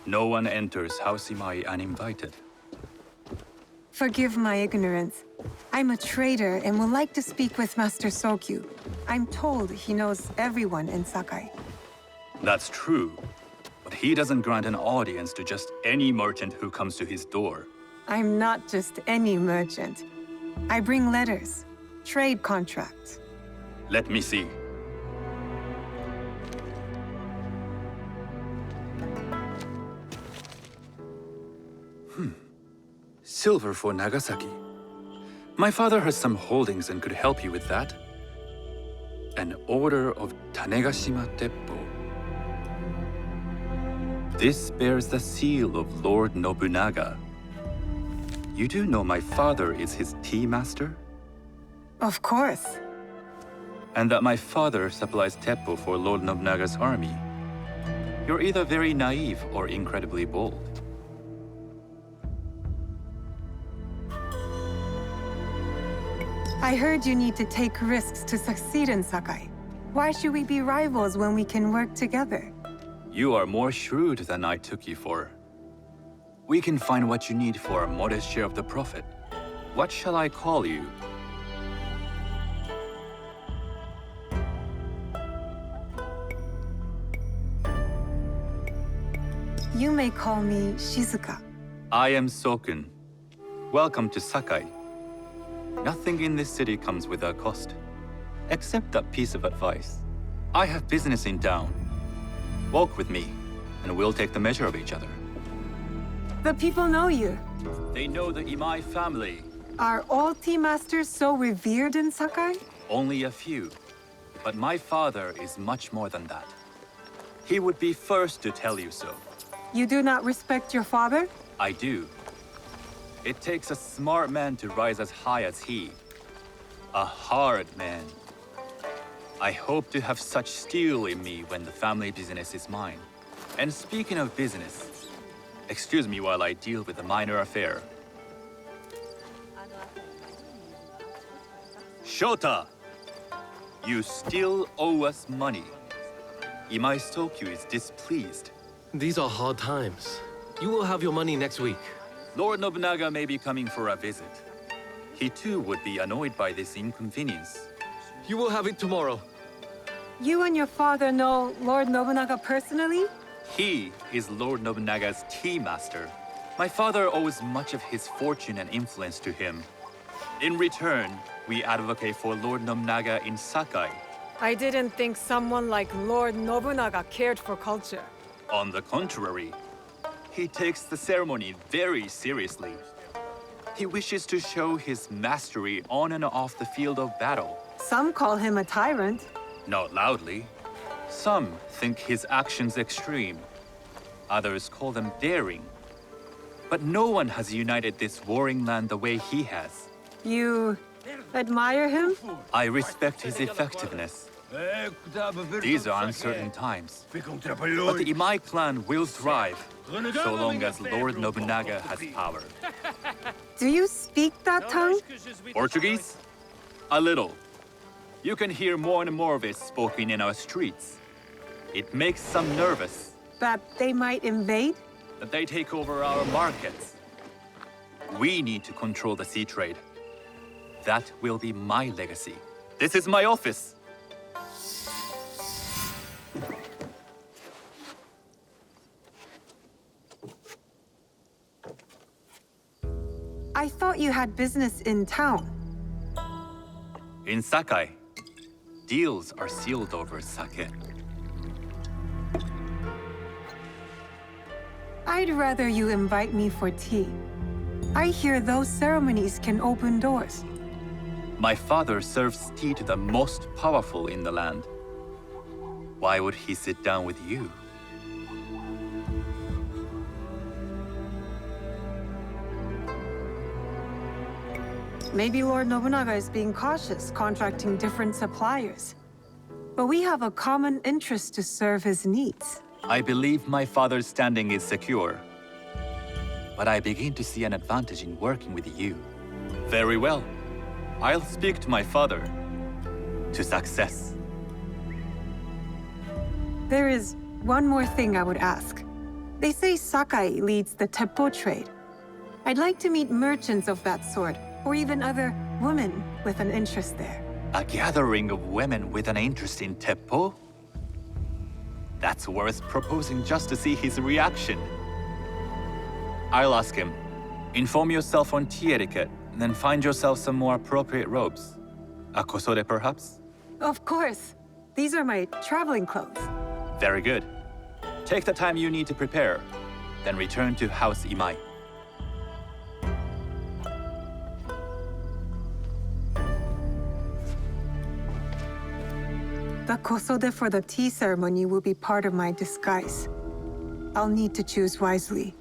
No one enters House Imai uninvited. Forgive my ignorance. I'm a trader and would like to speak with Master Sokyu. I'm told he knows everyone in Sakai. That's true, but he doesn't grant an audience to just any merchant who comes to his door. I'm not just any merchant. I bring letters, trade contracts. Let me see. Silver for Nagasaki. My father has some holdings and could help you with that. An order of Tanegashima teppo. This bears the seal of Lord Nobunaga. You do know my father is his tea master? Of course. And that my father supplies teppo for Lord Nobunaga's army. You're either very naive or incredibly bold. I heard you need to take risks to succeed in Sakai. Why should we be rivals when we can work together? You are more shrewd than I took you for. We can find what you need for a modest share of the profit. What shall I call you? You may call me Shizuka. I am Sokun. Welcome to Sakai. Nothing in this city comes without cost. Except that piece of advice. I have business in town. Walk with me, and we'll take the measure of each other. The people know you. They know the Imai family. Are all tea masters so revered in Sakai? Only a few. But my father is much more than that. He would be first to tell you so. You do not respect your father? I do. It takes a smart man to rise as high as he. A hard man. I hope to have such steel in me when the family business is mine. And speaking of business, excuse me while I deal with a minor affair. Shota! You still owe us money. Imai Sokyu is displeased. These are hard times. You will have your money next week. Lord Nobunaga may be coming for a visit. He too would be annoyed by this inconvenience. You will have it tomorrow. You and your father know Lord Nobunaga personally? He is Lord Nobunaga's tea master. My father owes much of his fortune and influence to him. In return, we advocate for Lord Nobunaga in Sakai. I didn't think someone like Lord Nobunaga cared for culture. On the contrary, he takes the ceremony very seriously. He wishes to show his mastery on and off the field of battle. Some call him a tyrant. Not loudly. Some think his actions extreme. Others call them daring. But no one has united this warring land the way he has. You admire him? I respect his effectiveness. These are uncertain times. But the Imai clan will thrive, so long as Lord Nobunaga has power. Do you speak that tongue? Portuguese? A little. You can hear more and more of it spoken in our streets. It makes some nervous. That they might invade? That they take over our markets. We need to control the sea trade. That will be my legacy. This is my office. I thought you had business in town. In Sakai, deals are sealed over sake. I'd rather you invite me for tea. I hear those ceremonies can open doors. My father serves tea to the most powerful in the land. Why would he sit down with you? Maybe Lord Nobunaga is being cautious, contracting different suppliers. But we have a common interest to serve his needs. I believe my father's standing is secure. But I begin to see an advantage in working with you. Very well. I'll speak to my father. To success. There is one more thing I would ask. They say Sakai leads the teppo trade. I'd like to meet merchants of that sort, or even other women with an interest there. A gathering of women with an interest in teppo? That's worth proposing just to see his reaction. I'll ask him. Inform yourself on tea etiquette, then find yourself some more appropriate robes. A kosode, perhaps? Of course. These are my traveling clothes. Very good. Take the time you need to prepare, then return to House Imai. The kosode for the tea ceremony will be part of my disguise. I'll need to choose wisely.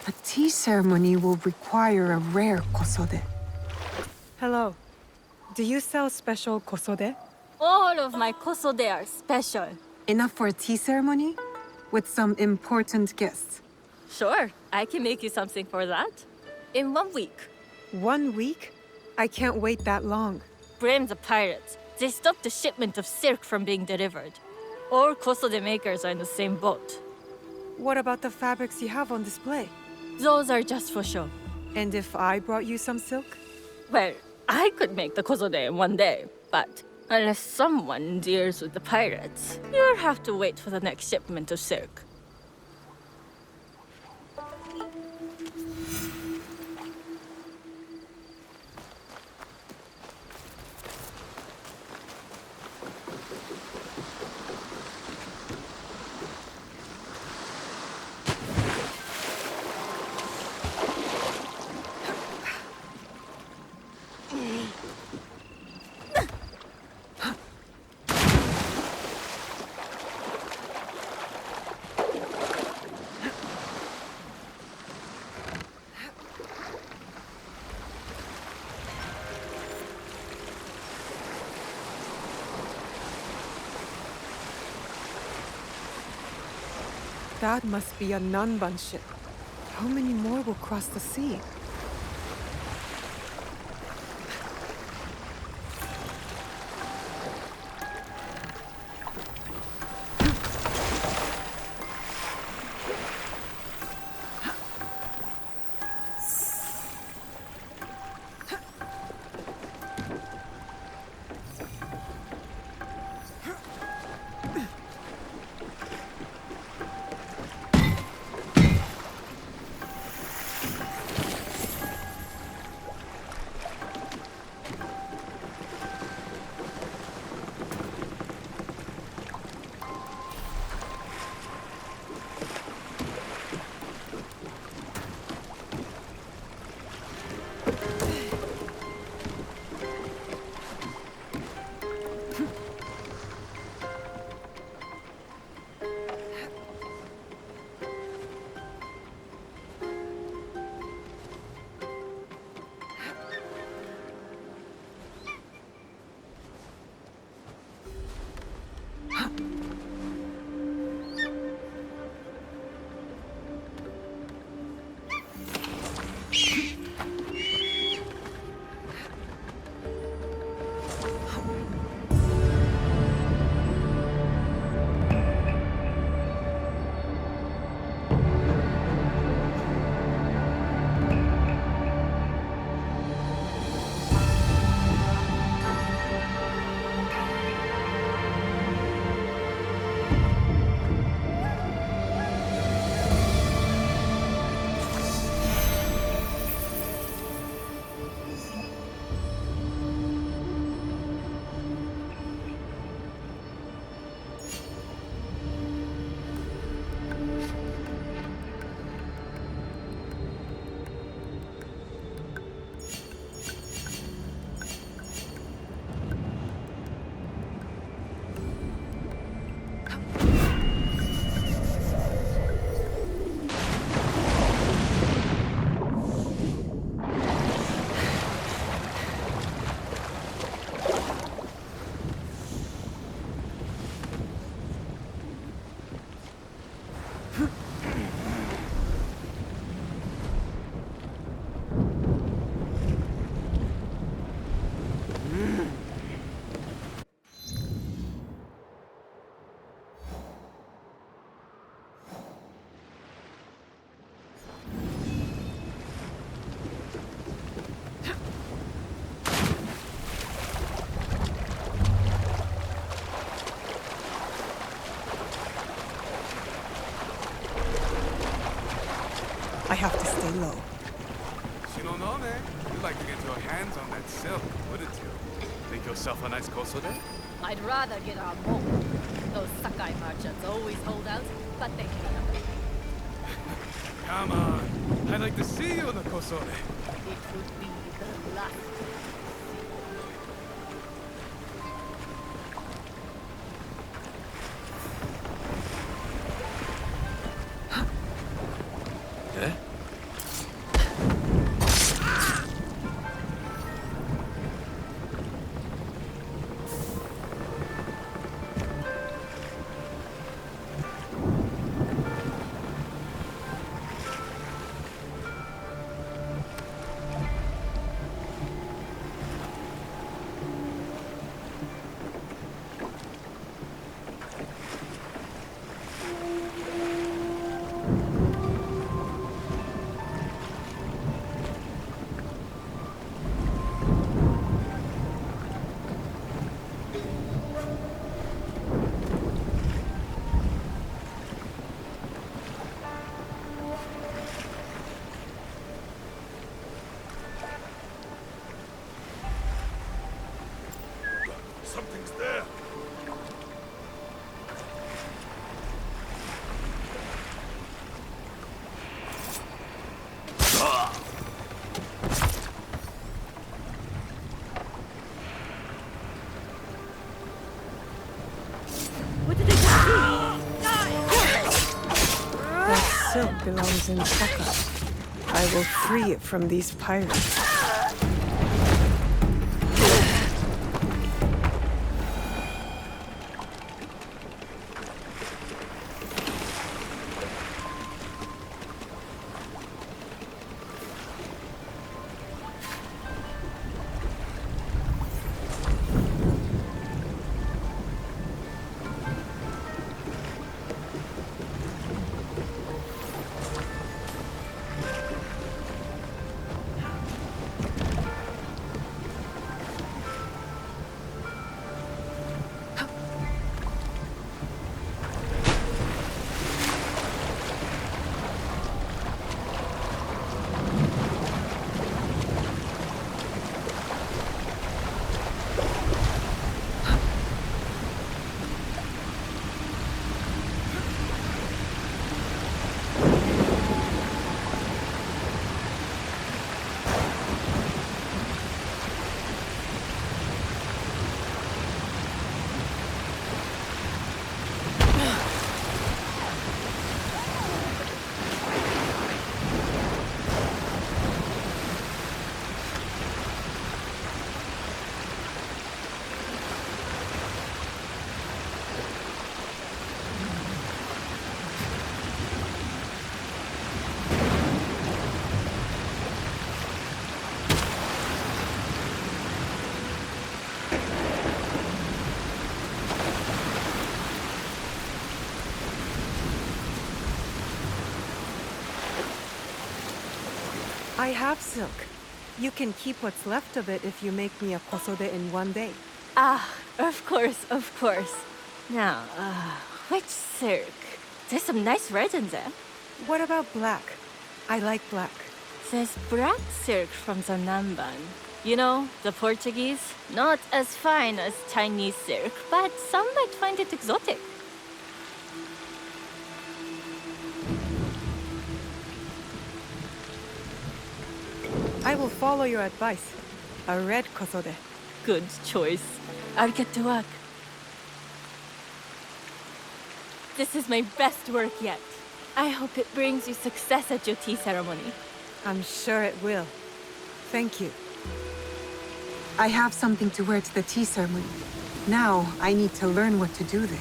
The tea ceremony will require a rare kosode. Hello. Do you sell special kosode? All of my kosode are special. Enough for a tea ceremony? With some important guests. Sure, I can make you something for that. In 1 week. 1 week? I can't wait that long. Blame the pirates. They stopped the shipment of silk from being delivered. All kosode makers are in the same boat. What about the fabrics you have on display? Those are just for show. And if I brought you some silk? Well, I could make the kosode in 1 day, but unless someone deals with the pirates, you'll have to wait for the next shipment of silk. That must be a Nanban ship. How many more will cross the sea? I have to stay low. Shinonome, you'd like to get your hands on that silk, wouldn't you? Make yourself a nice kosode? I'd rather get our boat. Those Sakai merchants always hold out, but they can't. Come on. I'd like to see you in the kosode. It would be the last. Eh? Something's there. What did they do? That silk belongs in Sakai. I will free it from these pirates. I have silk. You can keep what's left of it if you make me a kosode in one day. Ah, of course, of course. Now, which silk? There's some nice red in there. What about black? I like black. There's black silk from the Namban. You know, the Portuguese. Not as fine as Chinese silk, but some might find it exotic. I will follow your advice. A red kosode. Good choice. I'll get to work. This is my best work yet. I hope it brings you success at your tea ceremony. I'm sure it will. Thank you. I have something to wear to the tea ceremony. Now, I need to learn what to do there.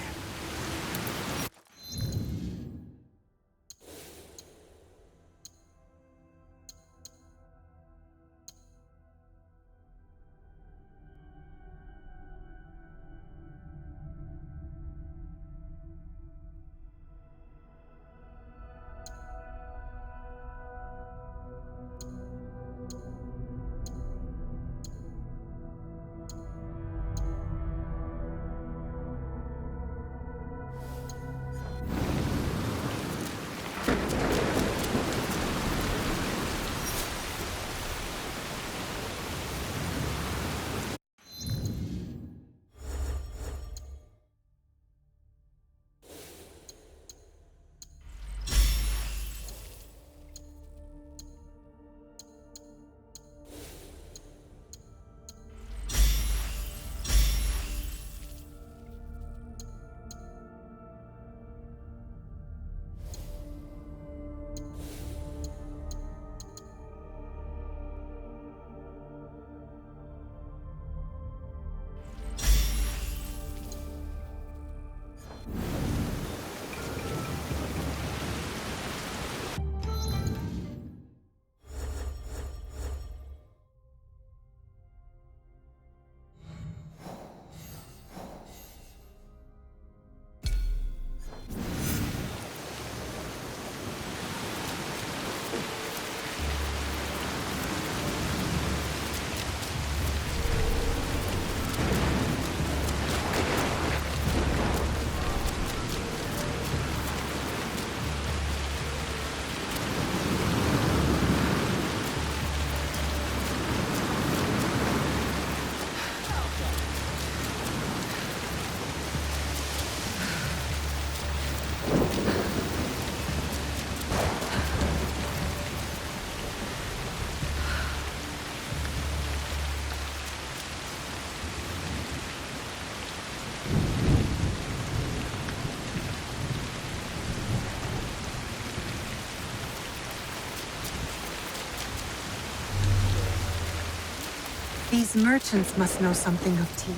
These merchants must know something of tea.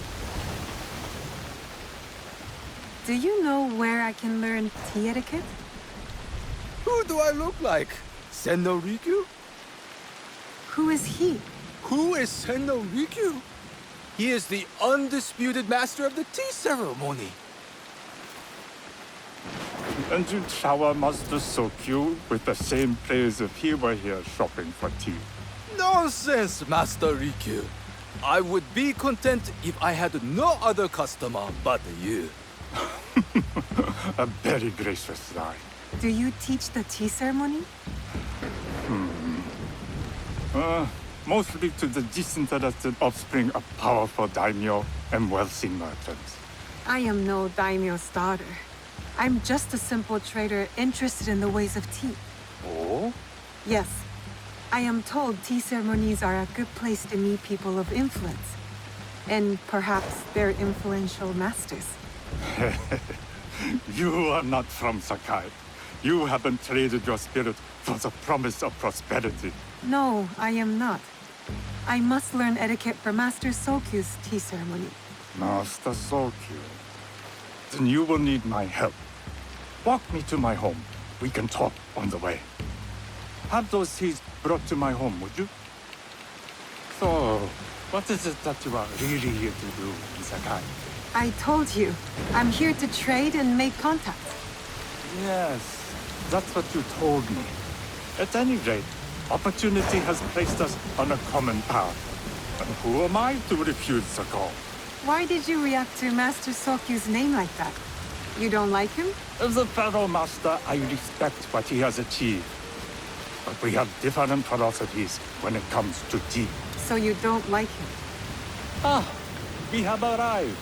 Do you know where I can learn tea etiquette? Who do I look like? Senno Rikyu? Who is he? Who is Senno Rikyu? He is the undisputed master of the tea ceremony. And you shower Master Sokyu with the same praise if he were here shopping for tea. Nonsense, Master Rikyu. I would be content if I had no other customer but you. A very gracious lie. Do you teach the tea ceremony? Mostly to the disinterested offspring of powerful daimyo and wealthy merchants. I am no daimyo's daughter. I'm just a simple trader interested in the ways of tea. Oh? Yes. I am told tea ceremonies are a good place to meet people of influence. And perhaps their influential masters. You are not from Sakai. You haven't traded your spirit for the promise of prosperity. No, I am not. I must learn etiquette for Master Sokyu's tea ceremony. Master Sokyu. Then you will need my help. Walk me to my home. We can talk on the way. Have those teas brought to my home, would you? So, what is it that you are really here to do in Sakai? I told you, I'm here to trade and make contacts. Yes, that's what you told me. At any rate, opportunity has placed us on a common path. And who am I to refuse the call? Why did you react to Master Sokyu's name like that? You don't like him? As a fellow master, I respect what he has achieved. But we have different philosophies when it comes to tea. So you don't like him? Ah, we have arrived.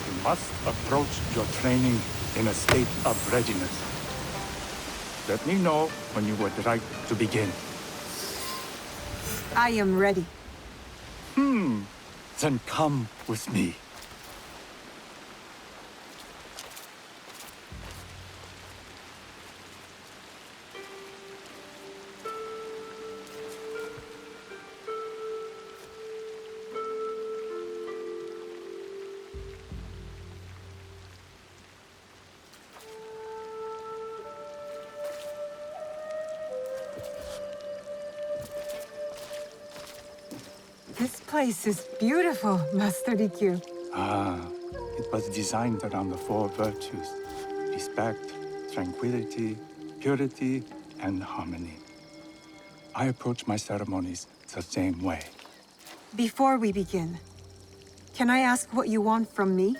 You must approach your training in a state of readiness. Let me know when you would like to begin. I am ready. Then come with me. This place is beautiful, Master Rikyu. It was designed around the four virtues: respect, tranquility, purity, and harmony. I approach my ceremonies the same way. Before we begin, can I ask what you want from me?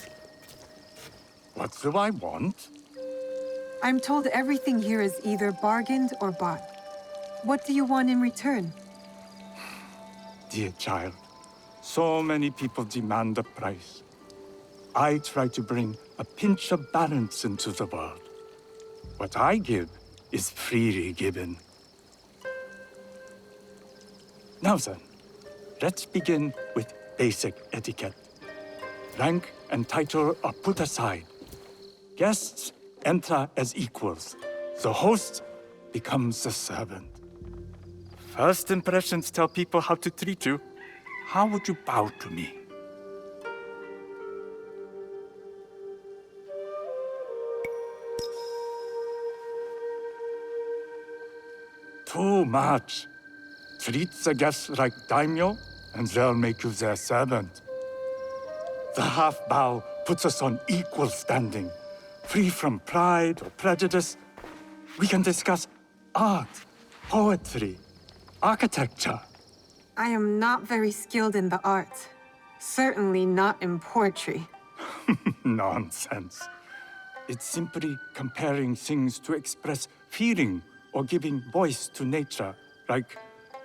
What do I want? I'm told everything here is either bargained or bought. What do you want in return? Dear child, so many people demand a price. I try to bring a pinch of balance into the world. What I give is freely given. Now then, let's begin with basic etiquette. Rank and title are put aside. Guests enter as equals. The host becomes the servant. First impressions tell people how to treat you. How would you bow to me? Too much. Treat the guests like daimyo, and they'll make you their servant. The half bow puts us on equal standing, free from pride or prejudice. We can discuss art, poetry, architecture. I am not very skilled in the arts. Certainly not in poetry. Nonsense. It's simply comparing things to express feeling or giving voice to nature, like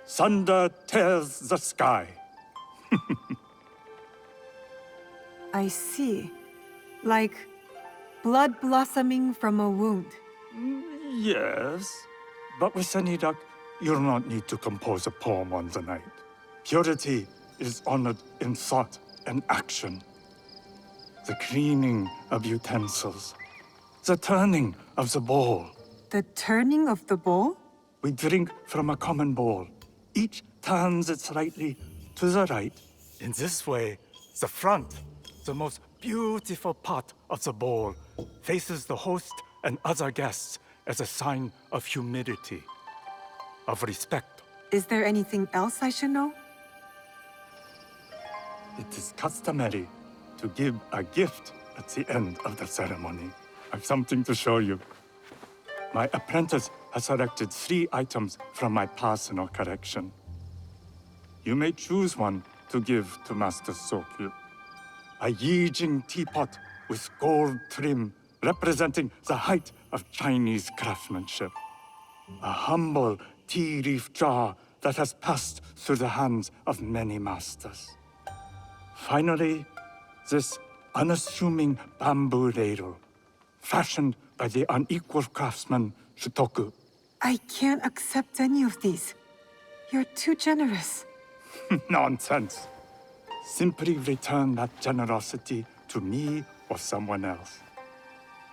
thunder tears the sky. I see. Like blood blossoming from a wound. Yes, but with any luck, you'll not need to compose a poem on the night. Purity is honored in thought and action. The cleaning of utensils, the turning of the bowl. The turning of the bowl? We drink from a common bowl. Each turns it slightly, to the right. In this way, the front, the most beautiful part of the bowl, faces the host and other guests as a sign of humility, of respect. Is there anything else I should know? It is customary to give a gift at the end of the ceremony. I've something to show you. My apprentice has selected 3 items from my personal collection. You may choose one to give to Master Sokyu. A Yijing teapot with gold trim representing the height of Chinese craftsmanship. A humble tea leaf jar that has passed through the hands of many masters. Finally, this unassuming bamboo ladle, fashioned by the unequal craftsman Shutoku. I can't accept any of these. You're too generous. Nonsense. Simply return that generosity to me or someone else.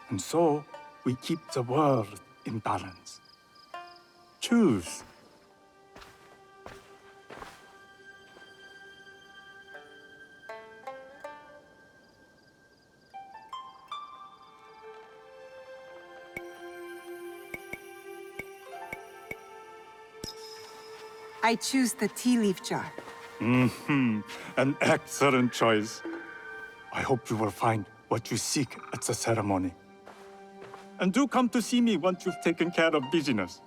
And so, we keep the world in balance. Choose. I choose the tea leaf jar. An excellent choice. I hope you will find what you seek at the ceremony. And do come to see me once you've taken care of business.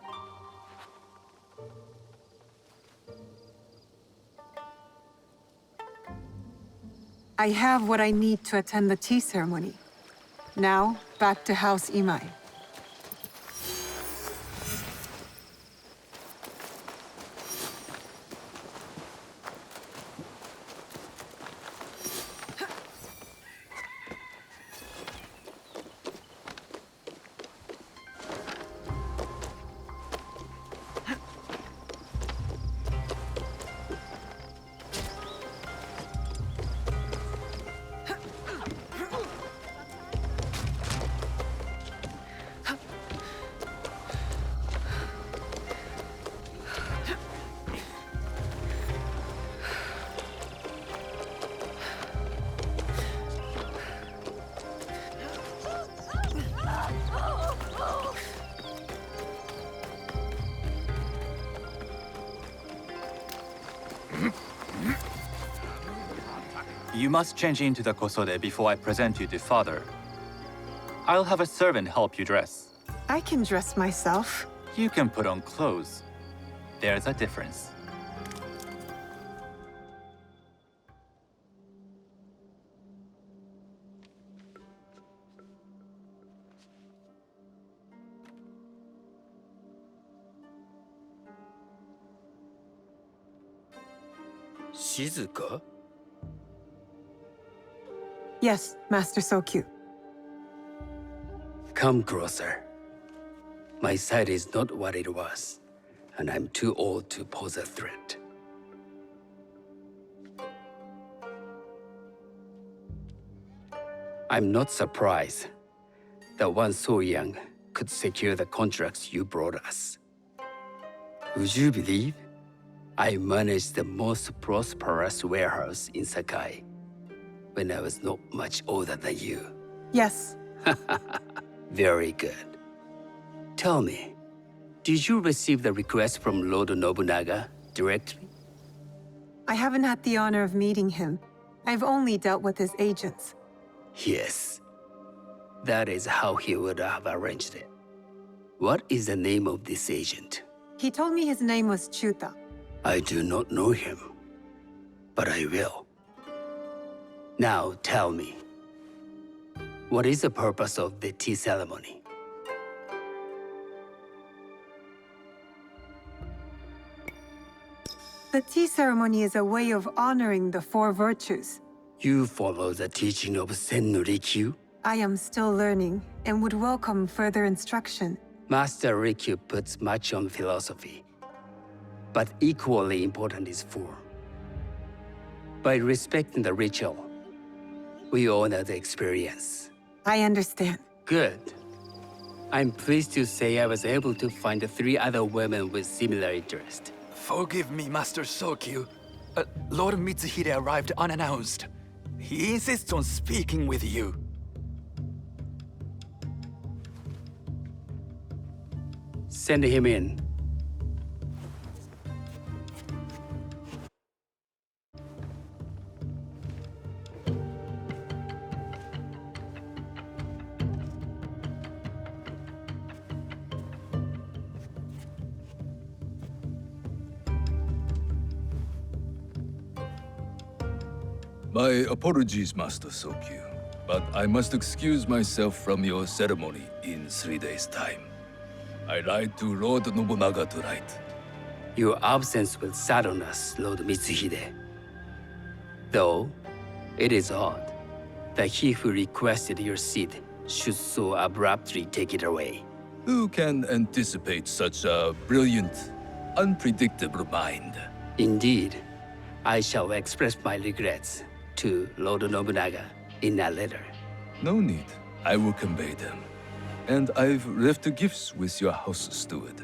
I have what I need to attend the tea ceremony. Now, back to House Imai. You must change into the kosode before I present you to father. I'll have a servant help you dress. I can dress myself. You can put on clothes. There's a difference. Shizuka? Yes, Master Sokyu. Come closer. My sight is not what it was, and I'm too old to pose a threat. I'm not surprised that one so young could secure the contracts you brought us. Would you believe I managed the most prosperous warehouse in Sakai when I was not much older than you? Yes. Very good. Tell me, did you receive the request from Lord Nobunaga directly? I haven't had the honor of meeting him. I've only dealt with his agents. Yes. That is how he would have arranged it. What is the name of this agent? He told me his name was Chuta. I do not know him, but I will. Now tell me, what is the purpose of the tea ceremony? The tea ceremony is a way of honoring the 4 virtues. You follow the teaching of Sennu Rikyu? I am still learning and would welcome further instruction. Master Rikyu puts much on philosophy, but equally important is form. By respecting the ritual, we honor the experience. I understand. Good. I'm pleased to say I was able to find 3 other women with similar interest. Forgive me, Master Sokyu. Lord Mitsuhide arrived unannounced. He insists on speaking with you. Send him in. My apologies, Master Sokyu, but I must excuse myself from your ceremony in 3 days' time. I lied to Lord Nobunaga tonight. Your absence will sadden us, Lord Mitsuhide. Though, it is odd that he who requested your seat should so abruptly take it away. Who can anticipate such a brilliant, unpredictable mind? Indeed, I shall express my regrets to Lord Nobunaga in a letter. No need. I will convey them. And I've left the gifts with your house steward.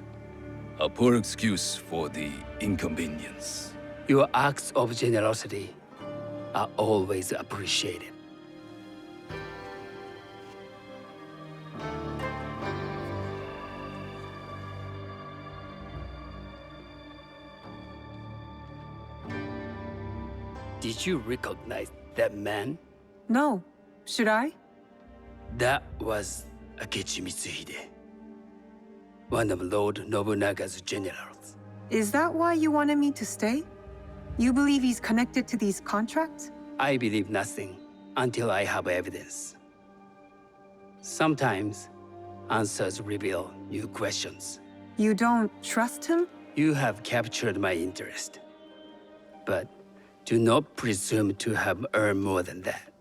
A poor excuse for the inconvenience. Your acts of generosity are always appreciated. Did you recognize that man? No. Should I? That was Akechi Mitsuhide, one of Lord Nobunaga's generals. Is that why you wanted me to stay? You believe he's connected to these contracts? I believe nothing until I have evidence. Sometimes, answers reveal new questions. You don't trust him? You have captured my interest. But do not presume to have earned more than that.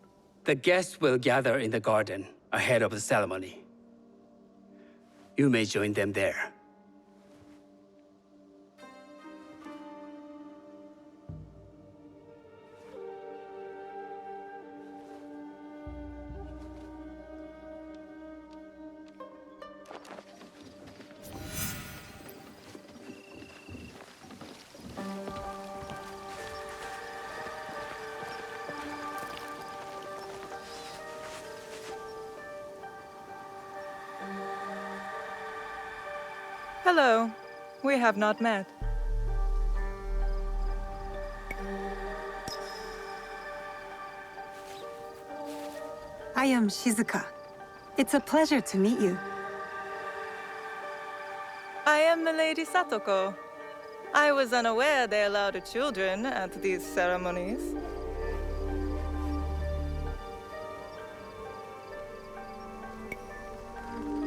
The guests will gather in the garden ahead of the ceremony. You may join them there. Hello. We have not met. I am Shizuka. It's a pleasure to meet you. I am Milady Satoko. I was unaware they allowed children at these ceremonies.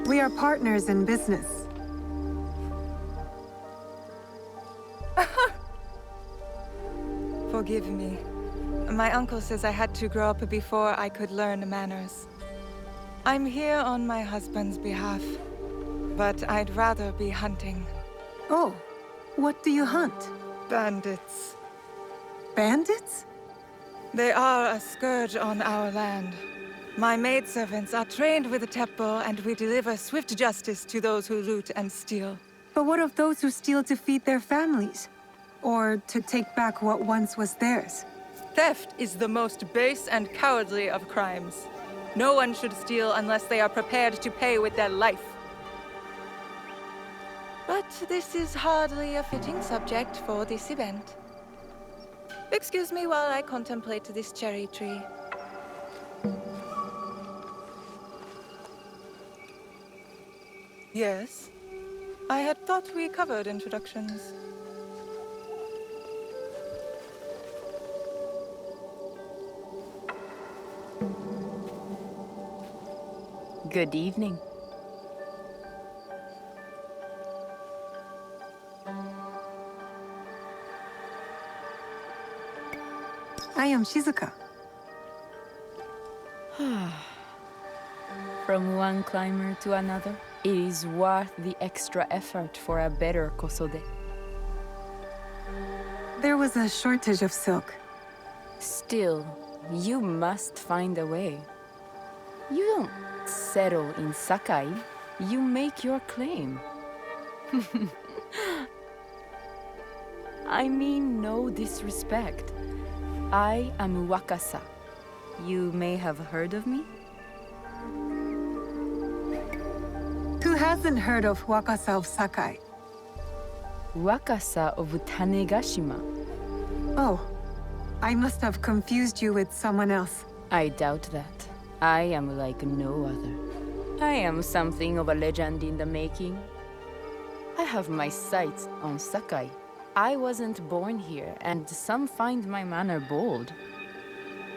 We are partners in business. Forgive me. My uncle says I had to grow up before I could learn manners. I'm here on my husband's behalf, but I'd rather be hunting. Oh, what do you hunt? Bandits. Bandits? They are a scourge on our land. My maidservants are trained with the teppo, and we deliver swift justice to those who loot and steal. But what of those who steal to feed their families? Or to take back what once was theirs? Theft is the most base and cowardly of crimes. No one should steal unless they are prepared to pay with their life. But this is hardly a fitting subject for this event. Excuse me while I contemplate this cherry tree. Yes? I had thought we covered introductions. Good evening. I am Shizuka. From one climber to another, it is worth the extra effort for a better kosode. There was a shortage of silk. Still, you must find a way. You don't settle in Sakai, you make your claim. I mean no disrespect. I am Wakasa. You may have heard of me? Who hasn't heard of Wakasa of Sakai? Wakasa of Tanegashima. Oh, I must have confused you with someone else. I doubt that. I am like no other. I am something of a legend in the making. I have my sights on Sakai. I wasn't born here, and some find my manner bold.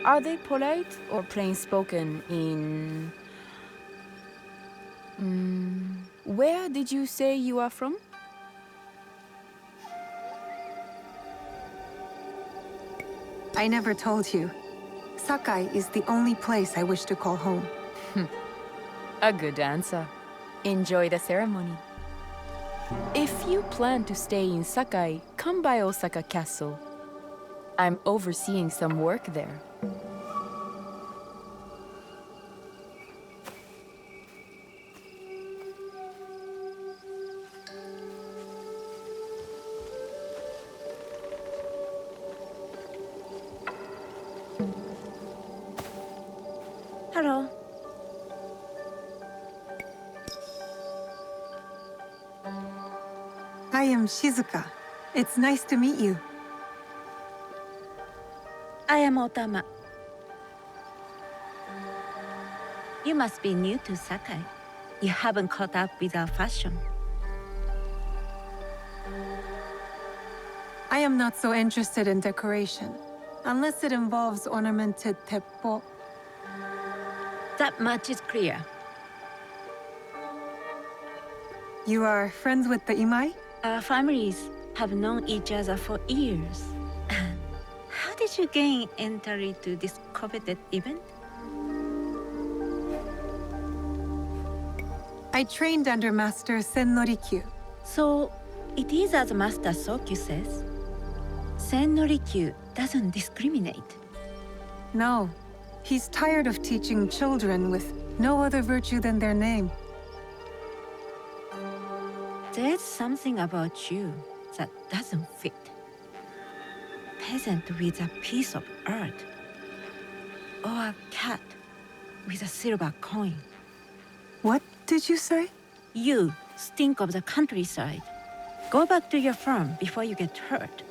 Are they polite or plain-spoken in... where did you say you are from? I never told you. Sakai is the only place I wish to call home. A good answer. Enjoy the ceremony. If you plan to stay in Sakai, come by Osaka Castle. I'm overseeing some work there. Hello. I am Shizuka. It's nice to meet you. I am Otama. You must be new to Sakai. You haven't caught up with our fashion. I am not so interested in decoration, unless it involves ornamented teppo. That much is clear. You are friends with the Imai? Our families have known each other for years. How did you gain entry to this coveted event? I trained under Master Sen Norikyu. So, it is as Master Sokyu says. Sen Norikyu doesn't discriminate. No, he's tired of teaching children with no other virtue than their name. There's something about you that doesn't fit. Peasant with a piece of earth. Or a cat with a silver coin. What did you say? You stink of the countryside. Go back to your farm before you get hurt.